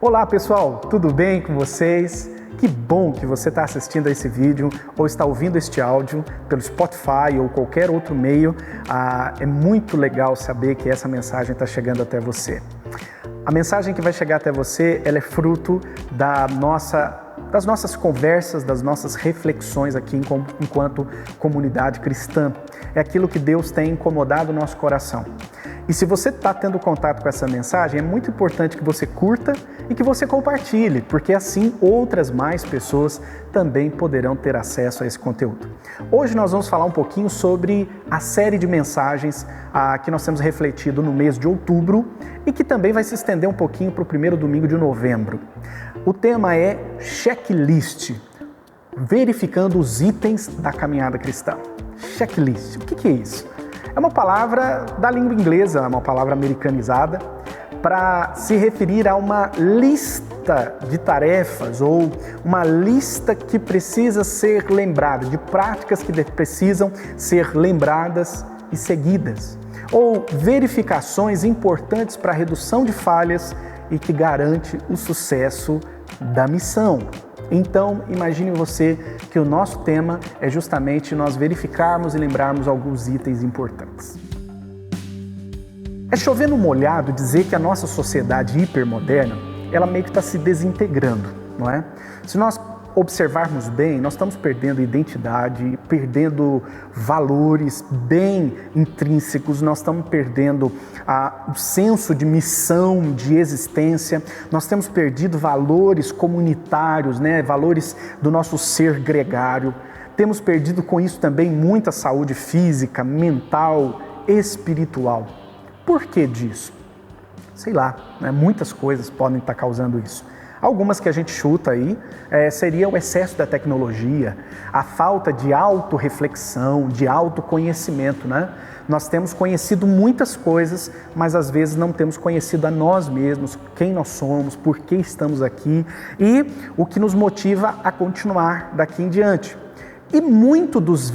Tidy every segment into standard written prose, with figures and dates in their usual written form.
Olá pessoal, tudo bem com vocês? Que bom que você está assistindo a esse vídeo ou está ouvindo este áudio pelo Spotify ou qualquer outro meio. É muito legal saber que essa mensagem está chegando até você. A mensagem que vai chegar até você, ela é fruto das nossas conversas, das nossas reflexões aqui enquanto comunidade cristã. É aquilo que Deus tem incomodado o nosso coração. E se você está tendo contato com essa mensagem, é muito importante que você curta e que você compartilhe, porque assim outras mais pessoas também poderão ter acesso a esse conteúdo. Hoje nós vamos falar um pouquinho sobre a série de mensagens que nós temos refletido no mês de outubro e que também vai se estender um pouquinho para o primeiro domingo de novembro. O tema é checklist, verificando os itens da caminhada cristã. Checklist, o que é isso? É uma palavra da língua inglesa, uma palavra americanizada, para se referir a uma lista de tarefas ou uma lista que precisa ser lembrada, de práticas que precisam ser lembradas e seguidas, ou verificações importantes para a redução de falhas e que garante o sucesso da missão. Então, imagine você que o nosso tema é justamente nós verificarmos e lembrarmos alguns itens importantes. É chover no molhado dizer que a nossa sociedade hipermoderna, ela meio que está se desintegrando, não é? Se nós observarmos bem, nós estamos perdendo identidade, perdendo valores bem intrínsecos, nós estamos perdendo o senso de missão, de existência, nós temos perdido valores comunitários, né? Valores do nosso ser gregário, temos perdido com isso também muita saúde física, mental, espiritual. Por que disso? Sei lá, né? Muitas coisas podem estar causando isso. Algumas que a gente chuta aí seria o excesso da tecnologia, a falta de autorreflexão, de autoconhecimento, né? Nós temos conhecido muitas coisas, mas às vezes não temos conhecido a nós mesmos, quem nós somos, por que estamos aqui e o que nos motiva a continuar daqui em diante. E muitos dos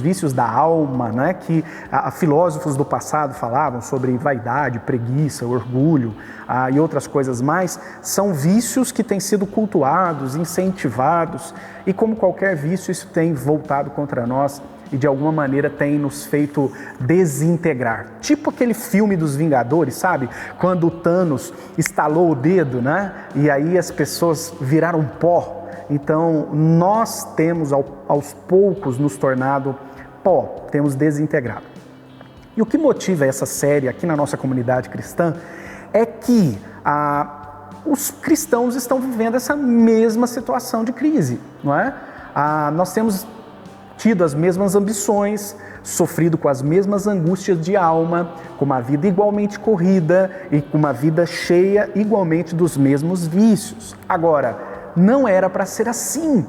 vícios da alma, né, que filósofos do passado falavam sobre vaidade, preguiça, orgulho e outras coisas mais, são vícios que têm sido cultuados, incentivados, e como qualquer vício, isso tem voltado contra nós e de alguma maneira tem nos feito desintegrar. Tipo aquele filme dos Vingadores, sabe? Quando o Thanos estalou o dedo, né? E aí as pessoas viraram pó. Então, nós temos aos poucos nos tornado pó, temos desintegrado. E o que motiva essa série aqui na nossa comunidade cristã é que os cristãos estão vivendo essa mesma situação de crise, não é? Nós temos tido as mesmas ambições, sofrido com as mesmas angústias de alma, com uma vida igualmente corrida e com uma vida cheia igualmente dos mesmos vícios. Agora, não era para ser assim.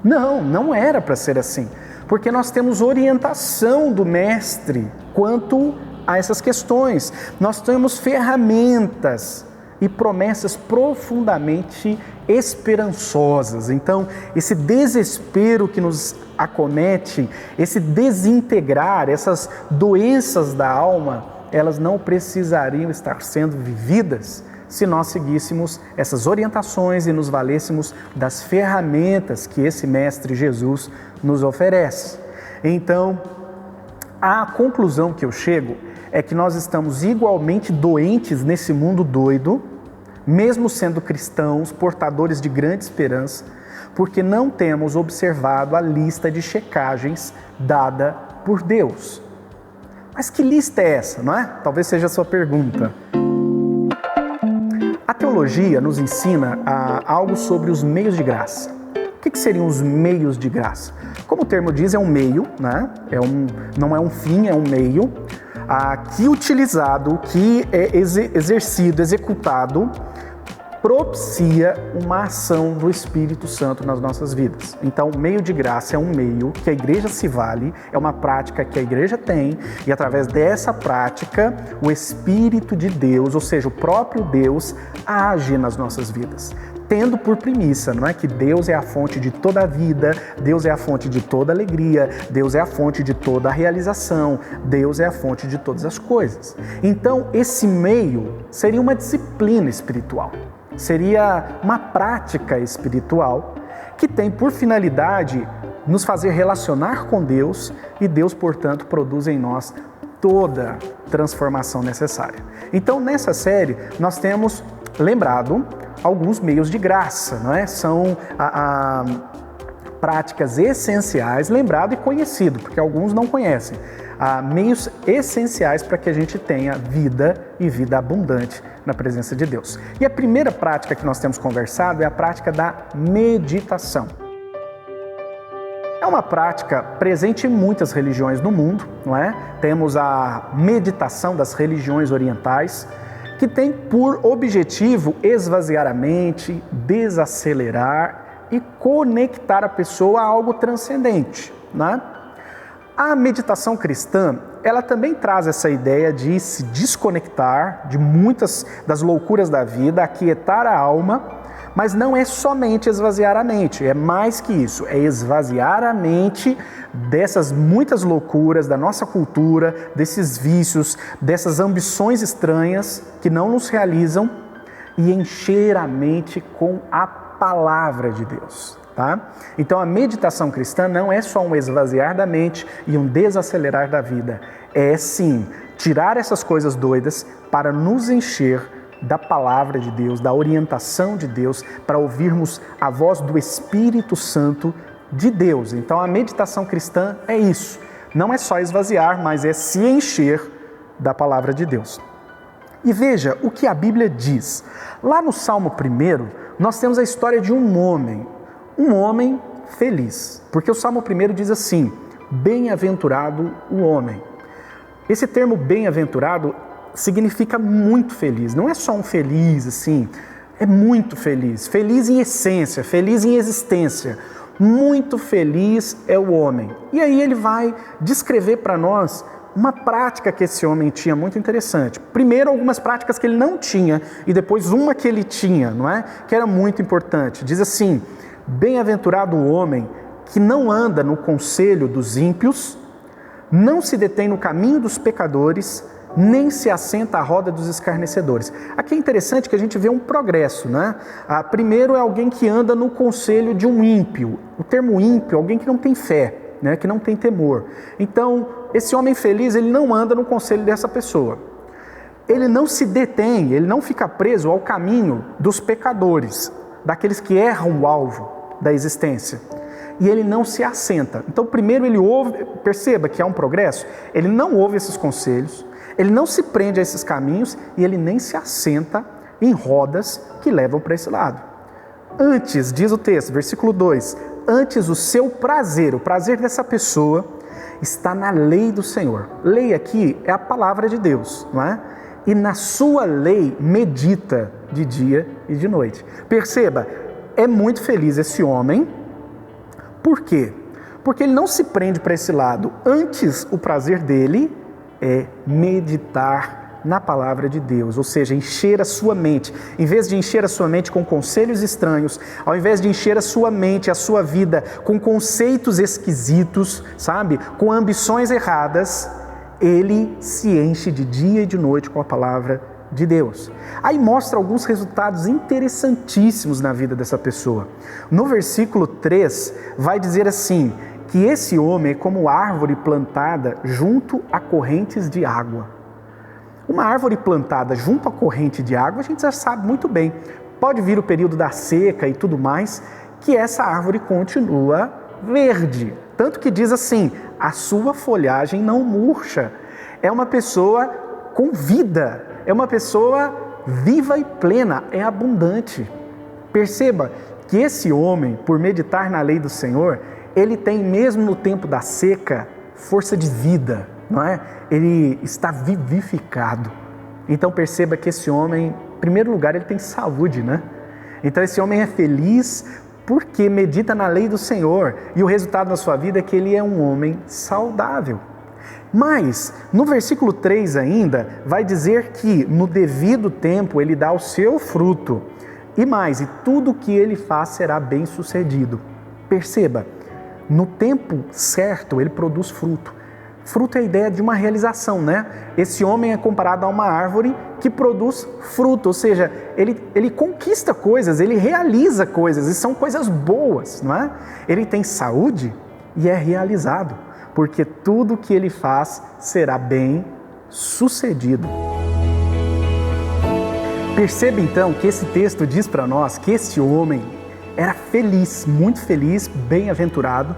Não era para ser assim. Porque nós temos orientação do Mestre quanto a essas questões. Nós temos ferramentas e promessas profundamente esperançosas. Então, esse desespero que nos acomete, esse desintegrar, essas doenças da alma, elas não precisariam estar sendo vividas se nós seguíssemos essas orientações e nos valêssemos das ferramentas que esse Mestre Jesus nos oferece. Então, a conclusão que eu chego é que nós estamos igualmente doentes nesse mundo doido, mesmo sendo cristãos, portadores de grande esperança, porque não temos observado a lista de checagens dada por Deus. Mas que lista é essa, não é? Talvez seja a sua pergunta. A teologia nos ensina algo sobre os meios de graça. O que seriam os meios de graça? Como o termo diz, é um meio, né? Não é um fim, é um meio, que utilizado, que é exercido, executado, propicia uma ação do Espírito Santo nas nossas vidas. Então, o meio de graça é um meio que a igreja se vale, é uma prática que a igreja tem, e através dessa prática, o Espírito de Deus, ou seja, o próprio Deus, age nas nossas vidas. tendo por premissa, não é, que Deus é a fonte de toda a vida, Deus é a fonte de toda alegria, Deus é a fonte de toda a realização, Deus é a fonte de todas as coisas. Então, esse meio seria uma disciplina espiritual, seria uma prática espiritual que tem por finalidade nos fazer relacionar com Deus e Deus, portanto, produz em nós toda a transformação necessária. Então, nessa série, nós temos lembrado alguns meios de graça, não é? São práticas essenciais, lembrado e conhecido, porque alguns não conhecem. Meios essenciais para que a gente tenha vida e vida abundante na presença de Deus. E a primeira prática que nós temos conversado é a prática da meditação. É uma prática presente em muitas religiões no mundo, não é? Temos a meditação das religiões orientais, que tem por objetivo esvaziar a mente, desacelerar e conectar a pessoa a algo transcendente, né? A meditação cristã, ela também traz essa ideia de se desconectar de muitas das loucuras da vida, aquietar a alma, mas não é somente esvaziar a mente, é mais que isso, é esvaziar a mente dessas muitas loucuras da nossa cultura, desses vícios, dessas ambições estranhas que não nos realizam e encher a mente com a palavra de Deus. Tá? Então a meditação cristã não é só um esvaziar da mente e um desacelerar da vida, é sim tirar essas coisas doidas para nos encher da palavra de Deus, da orientação de Deus, para ouvirmos a voz do Espírito Santo de Deus. Então a meditação cristã é isso, não é só esvaziar, mas é se encher da palavra de Deus. E veja o que a Bíblia diz. Lá no Salmo 1, nós temos a história de um homem feliz, porque o Salmo 1 diz assim: bem-aventurado o homem. Esse termo bem-aventurado significa muito feliz, não é só um feliz assim, é muito feliz, feliz em essência, feliz em existência, muito feliz é o homem. E aí ele vai descrever para nós uma prática que esse homem tinha muito interessante. Primeiro, algumas práticas que ele não tinha e depois uma que ele tinha, não é? Que era muito importante. Diz assim: bem-aventurado o homem que não anda no conselho dos ímpios, não se detém no caminho dos pecadores, nem se assenta à roda dos escarnecedores. Aqui é interessante que a gente vê um progresso, né? Primeiro é alguém que anda no conselho de um ímpio. O termo ímpio é alguém que não tem fé, né? Que não tem temor. Então, esse homem feliz, ele não anda no conselho dessa pessoa. Ele não se detém, ele não fica preso ao caminho dos pecadores, daqueles que erram o alvo da existência. E ele não se assenta. Então, primeiro ele ouve, perceba que há um progresso, ele não ouve esses conselhos, ele não se prende a esses caminhos e ele nem se assenta em rodas que levam para esse lado. Antes, diz o texto, versículo 2, antes o seu prazer, o prazer dessa pessoa, está na lei do Senhor. Lei aqui é a palavra de Deus, não é? E na sua lei medita de dia e de noite. Perceba, é muito feliz esse homem. Por quê? Porque ele não se prende para esse lado. Antes, o prazer dele é meditar na palavra de Deus, ou seja, encher a sua mente. Em vez de encher a sua mente com conselhos estranhos, ao invés de encher a sua mente, a sua vida com conceitos esquisitos, sabe? Com ambições erradas, ele se enche de dia e de noite com a palavra de Deus. Aí mostra alguns resultados interessantíssimos na vida dessa pessoa. No versículo 3, vai dizer assim, que esse homem é como árvore plantada junto a correntes de água. Uma árvore plantada junto à corrente de água, a gente já sabe muito bem. Pode vir o período da seca e tudo mais, que essa árvore continua verde. Tanto que diz assim, a sua folhagem não murcha. É uma pessoa com vida, é uma pessoa viva e plena, é abundante. Perceba que esse homem, por meditar na lei do Senhor, ele tem mesmo no tempo da seca força de vida, não é? Ele está vivificado. Então perceba que esse homem, em primeiro lugar, ele tem saúde, né? Então esse homem é feliz porque medita na lei do Senhor e o resultado na sua vida é que ele é um homem saudável. Mas, no versículo 3 ainda, vai dizer que no devido tempo ele dá o seu fruto E mais, e tudo que ele faz será bem sucedido. Perceba, no tempo certo ele produz fruto. Fruto é a ideia de uma realização, né? Esse homem é comparado a uma árvore que produz fruto, ou seja, ele conquista coisas, ele realiza coisas, e são coisas boas, não é? Ele tem saúde e é realizado, porque tudo que ele faz será bem sucedido. Perceba então que esse texto diz para nós que este homem era feliz, muito feliz, bem-aventurado,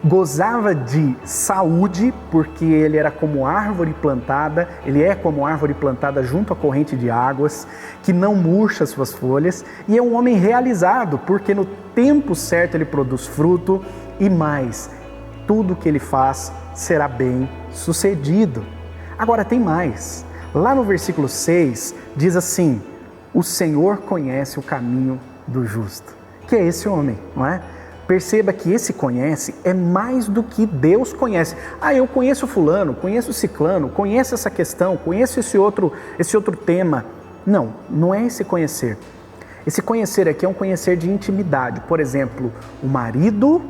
gozava de saúde, porque ele era como árvore plantada, ele é como árvore plantada junto à corrente de águas, que não murcha suas folhas, e é um homem realizado, porque no tempo certo ele produz fruto, e mais, tudo que ele faz será bem sucedido. Agora tem mais. Lá no versículo 6, diz assim: o Senhor conhece o caminho do justo. Que é esse homem, não é? Perceba que esse conhece é mais do que Deus conhece. Ah, eu conheço fulano, conheço ciclano, conheço essa questão, conheço esse outro tema. Não, não é esse conhecer. Esse conhecer aqui é um conhecer de intimidade. Por exemplo, o marido,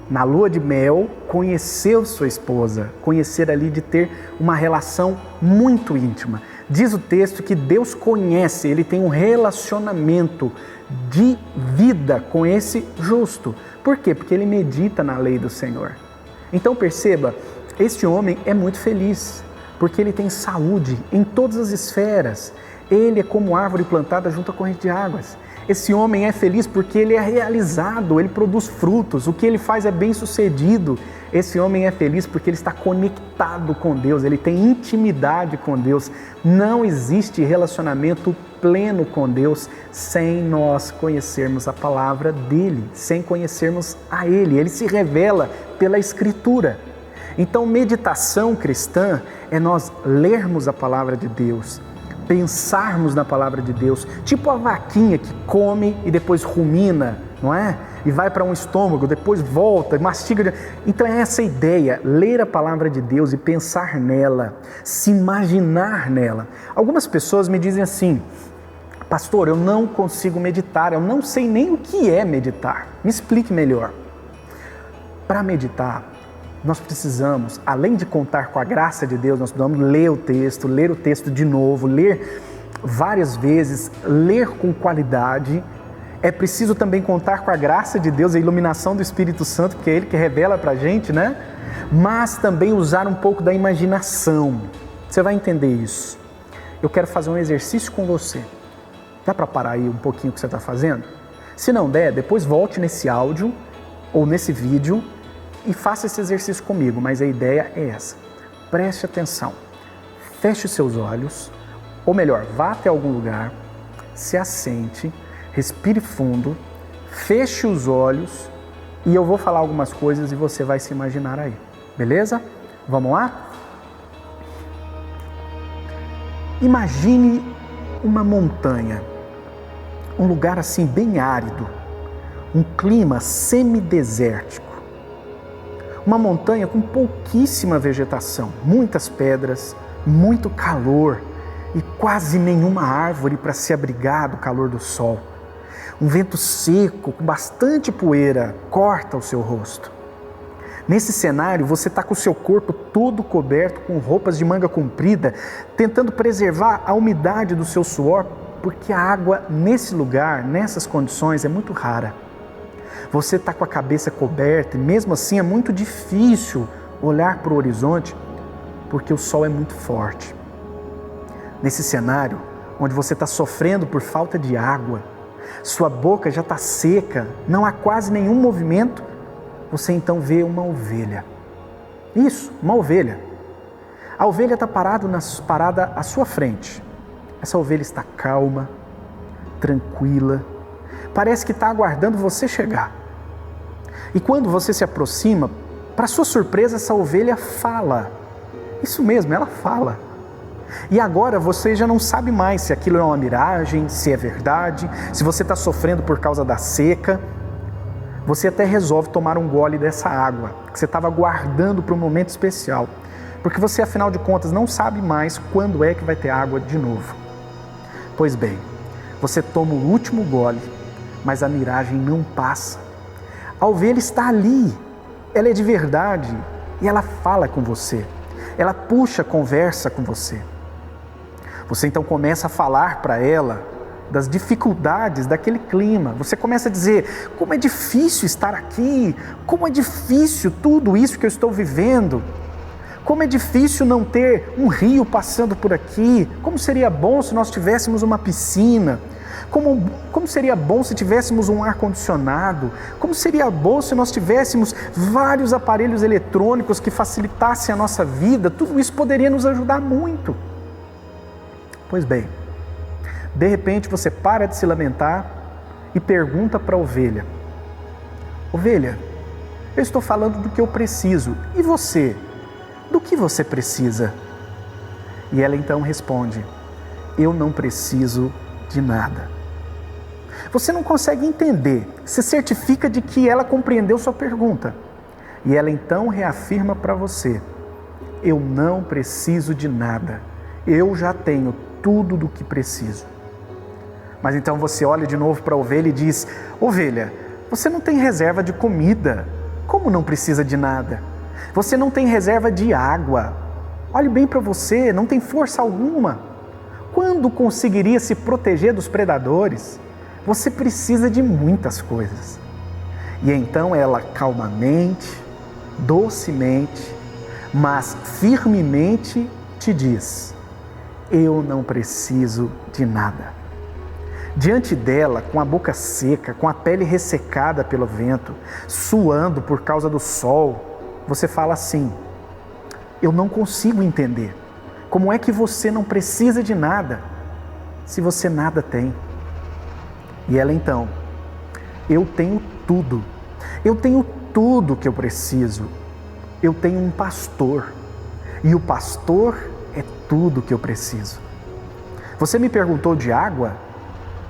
na lua de mel, conheceu sua esposa, conhecer ali de ter uma relação muito íntima. Diz o texto que Deus conhece, ele tem um relacionamento de vida com esse justo. Por quê? Porque ele medita na lei do Senhor. Então perceba, este homem é muito feliz, porque ele tem saúde em todas as esferas. Ele é como árvore plantada junto à corrente de águas. Esse homem é feliz porque ele é realizado, ele produz frutos, o que ele faz é bem sucedido. Esse homem é feliz porque ele está conectado com Deus, ele tem intimidade com Deus. Não existe relacionamento pleno com Deus sem nós conhecermos a palavra dele, sem conhecermos a ele. Ele se revela pela Escritura. Então, meditação cristã é nós lermos a palavra de Deus, pensarmos na palavra de Deus, tipo a vaquinha que come e depois rumina, não é? E vai para um estômago, depois volta, mastiga. Então é essa ideia, ler a palavra de Deus e pensar nela, se imaginar nela. Algumas pessoas me dizem assim: pastor, eu não consigo meditar, eu não sei nem o que é meditar. Me explique melhor. Para meditar, nós precisamos, além de contar com a graça de Deus, nós precisamos ler o texto de novo, ler várias vezes, ler com qualidade. É preciso também contar com a graça de Deus, a iluminação do Espírito Santo, porque é Ele que revela para a gente, né? Mas também usar um pouco da imaginação. Você vai entender isso. Eu quero fazer um exercício com você. Dá para parar aí um pouquinho o que você está fazendo? Se não der, depois volte nesse áudio ou nesse vídeo e faça esse exercício comigo, mas a ideia é essa. Preste atenção, feche os seus olhos, ou melhor, vá até algum lugar, se assente, respire fundo, feche os olhos e eu vou falar algumas coisas e você vai se imaginar aí, beleza? Vamos lá? Imagine uma montanha, um lugar assim bem árido, um clima semidesértico. Uma montanha com pouquíssima vegetação, muitas pedras, muito calor e quase nenhuma árvore para se abrigar do calor do sol. Um vento seco, com bastante poeira, corta o seu rosto. Nesse cenário, você está com o seu corpo todo coberto com roupas de manga comprida, tentando preservar a umidade do seu suor, porque a água nesse lugar, nessas condições, é muito rara. Você está com a cabeça coberta e mesmo assim é muito difícil olhar para o horizonte porque o sol é muito forte. Nesse cenário, onde você está sofrendo por falta de água, sua boca já está seca, não há quase nenhum movimento, você então vê uma ovelha. Isso, uma ovelha. A ovelha está parada à sua frente. Essa ovelha está calma, tranquila, parece que está aguardando você chegar. E quando você se aproxima, para sua surpresa, essa ovelha fala. Isso mesmo, ela fala. E agora você já não sabe mais se aquilo é uma miragem, se é verdade, se você está sofrendo por causa da seca. Você até resolve tomar um gole dessa água, que você estava guardando para um momento especial. Porque você, afinal de contas, não sabe mais quando é que vai ter água de novo. Pois bem, Você toma o último gole, mas a miragem não passa. A ovelha está ali, ela é de verdade e ela fala com você. Ela puxa conversa com você. Você então começa a falar para ela das dificuldades daquele clima. Você começa a dizer: como é difícil estar aqui, como é difícil tudo isso que eu estou vivendo, como é difícil não ter um rio passando por aqui, como seria bom se nós tivéssemos uma piscina, como seria bom se tivéssemos um ar-condicionado, como seria bom se nós tivéssemos vários aparelhos eletrônicos que facilitassem a nossa vida, tudo isso poderia nos ajudar muito. Pois bem, de repente você para de se lamentar e pergunta para a ovelha: ovelha, eu estou falando do que eu preciso, e você? Do que você precisa? E ela então responde: eu não preciso de nada. Você não consegue entender, se certifica de que ela compreendeu sua pergunta. E ela então reafirma para você: eu não preciso de nada, eu já tenho tudo do que preciso. Mas então você olha de novo para a ovelha e diz: ovelha, você não tem reserva de comida, como não precisa de nada? Você não tem reserva de água, olhe bem para você, não tem força alguma. Quando conseguiria se proteger dos predadores? Você precisa de muitas coisas. E então ela calmamente, docemente, mas firmemente te diz: eu não preciso de nada. Diante dela, com a boca seca, com a pele ressecada pelo vento, suando por causa do sol, você fala assim: eu não consigo entender. Como é que você não precisa de nada, se você nada tem? E ela então: eu tenho tudo. Eu tenho tudo que eu preciso. Eu tenho um pastor. E o pastor é tudo que eu preciso. Você me perguntou de água?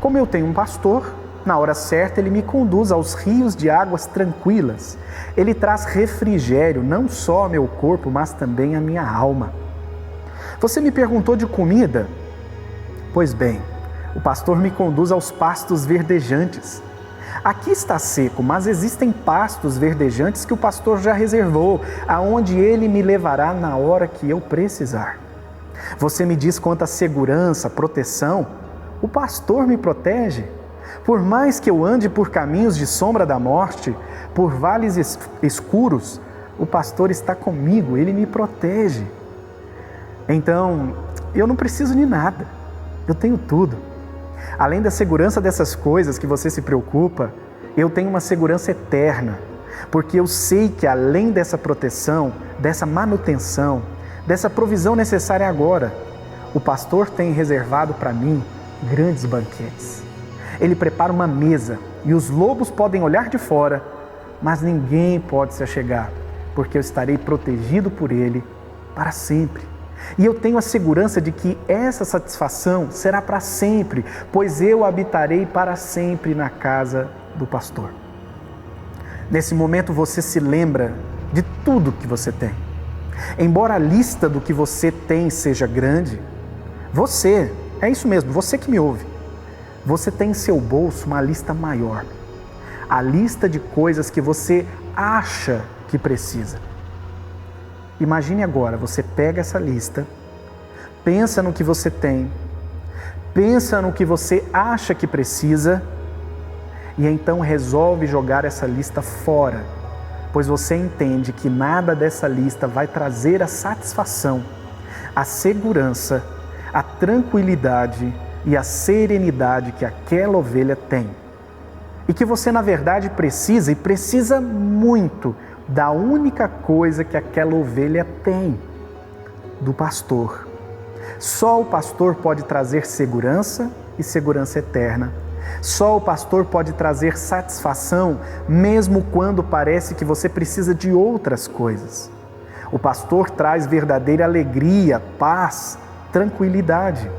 Como eu tenho um pastor, na hora certa ele me conduz aos rios de águas tranquilas. Ele traz refrigério, não só ao meu corpo, mas também à minha alma. Você me perguntou de comida? Pois bem, o pastor me conduz aos pastos verdejantes. Aqui está seco, mas existem pastos verdejantes que o pastor já reservou, aonde ele me levará na hora que eu precisar. Você me diz quanto à segurança, proteção. O pastor me protege. Por mais que eu ande por caminhos de sombra da morte, por vales escuros, o pastor está comigo, ele me protege. Então, eu não preciso de nada, eu tenho tudo. Além da segurança dessas coisas que você se preocupa, eu tenho uma segurança eterna, porque eu sei que além dessa proteção, dessa manutenção, dessa provisão necessária agora, o pastor tem reservado para mim grandes banquetes. Ele prepara uma mesa e os lobos podem olhar de fora, mas ninguém pode se achegar, porque eu estarei protegido por ele para sempre. E eu tenho a segurança de que essa satisfação será para sempre, pois eu habitarei para sempre na casa do pastor. Nesse momento você se lembra de tudo que você tem. Embora a lista do que você tem seja grande, você, é isso mesmo, você que me ouve, você tem em seu bolso uma lista maior. A lista de coisas que você acha que precisa. Imagine agora, você pega essa lista, pensa no que você tem, pensa no que você acha que precisa e então resolve jogar essa lista fora, pois você entende que nada dessa lista vai trazer a satisfação, a segurança, a tranquilidade e a serenidade que aquela ovelha tem. E que você, na verdade, precisa, e precisa muito, da única coisa que aquela ovelha tem: do pastor. Só o pastor pode trazer segurança e segurança eterna. Só o pastor pode trazer satisfação, mesmo quando parece que você precisa de outras coisas. O pastor traz verdadeira alegria, paz, tranquilidade.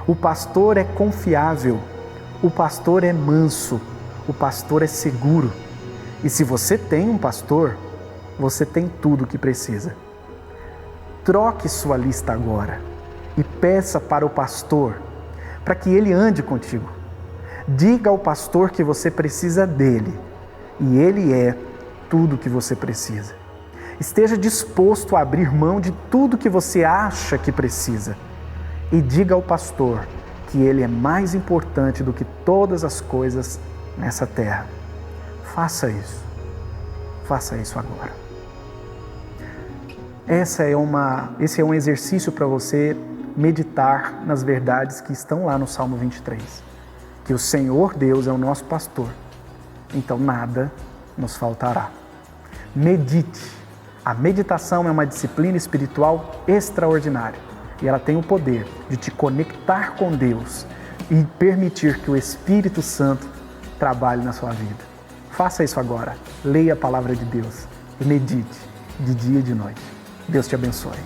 O pastor é confiável, o pastor é manso, o pastor é seguro. E se você tem um pastor, você tem tudo o que precisa. Troque sua lista agora e peça para o pastor, para que ele ande contigo, Diga ao pastor que você precisa dele, e ele é tudo que você precisa. Esteja disposto a abrir mão de tudo que você acha que precisa, e diga ao pastor que ele é mais importante do que todas as coisas nessa terra. Faça isso. Faça isso agora. Esse é um exercício para você meditar nas verdades que estão lá no Salmo 23. Que o Senhor Deus é o nosso pastor, então nada nos faltará. Medite. A meditação é uma disciplina espiritual extraordinária e ela tem o poder de te conectar com Deus e permitir que o Espírito Santo trabalhe na sua vida. Faça isso agora. Leia a palavra de Deus e medite de dia e de noite. Deus te abençoe.